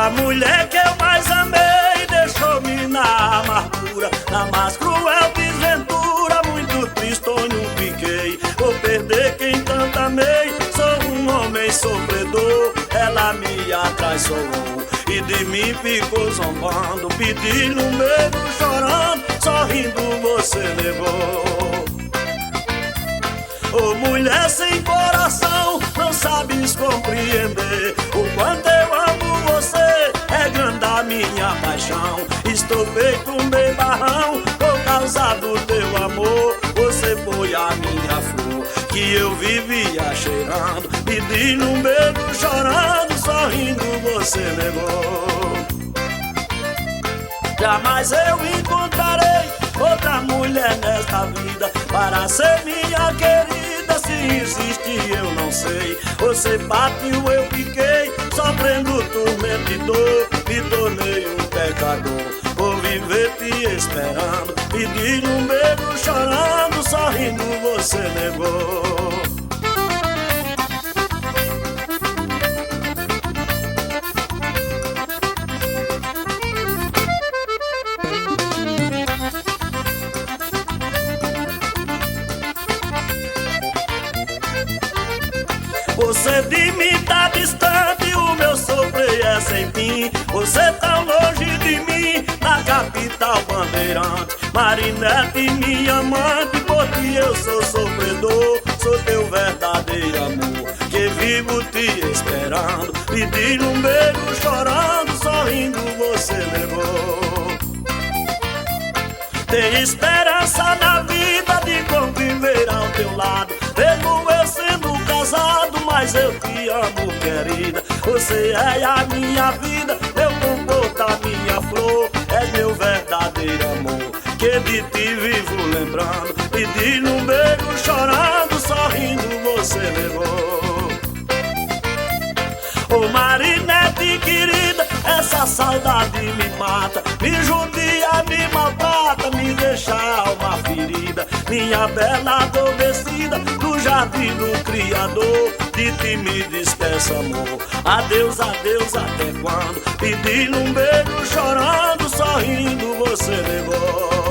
A mulher que eu mais amei deixou-me na amargura, na mais cruel desventura, muito tristonho fiquei. Vou perder quem tanto amei, sou um homem sofredor. Ela me atraiçoou e de mim ficou zombando, pedindo medo, chorando, sorrindo você negou. Ô mulher sem coração, não sabes compreender o quanto eu amo você, é grande a minha paixão. Estou feito um bebarrão por causa do teu amor. Você foi a minha flor que eu vivia cheirando, pedindo um beijo, chorando, sorrindo você negou. Jamais eu encontrarei outra mulher nesta vida para ser minha querida. Se existe eu não sei. Você bateu, eu fiquei sofrendo tormento e dor. Me tornei um pecador, vou viver te esperando, pedindo um beijo, chorando, sorrindo você negou. Você de mim tá distante, o meu sofrer é sem fim. Você tão longe de mim, na capital bandeirante. Marinete, minha amante, por ti eu sou sofredor. Sou teu verdadeiro amor, que vivo te esperando, pedindo um beijo, chorando, sorrindo você negou. Tem esperança na vida de conviver ao teu lado, mesmo eu sendo casado, mas eu te amo, querida. Você é a minha vida, meu conforto, a minha flor. És meu verdadeiro amor, que de ti vivo lembrando, pedindo um beijo, chorando, sorrindo você negou. Ô Marinete querida, essa saudade me mata, me judia, me maltrata, me deixa a alma ferida. Minha bela adormecida do jardim do Criador, de ti me despeço amor. Adeus, adeus, até quando? Pedindo um beijo, chorando, sorrindo você negou.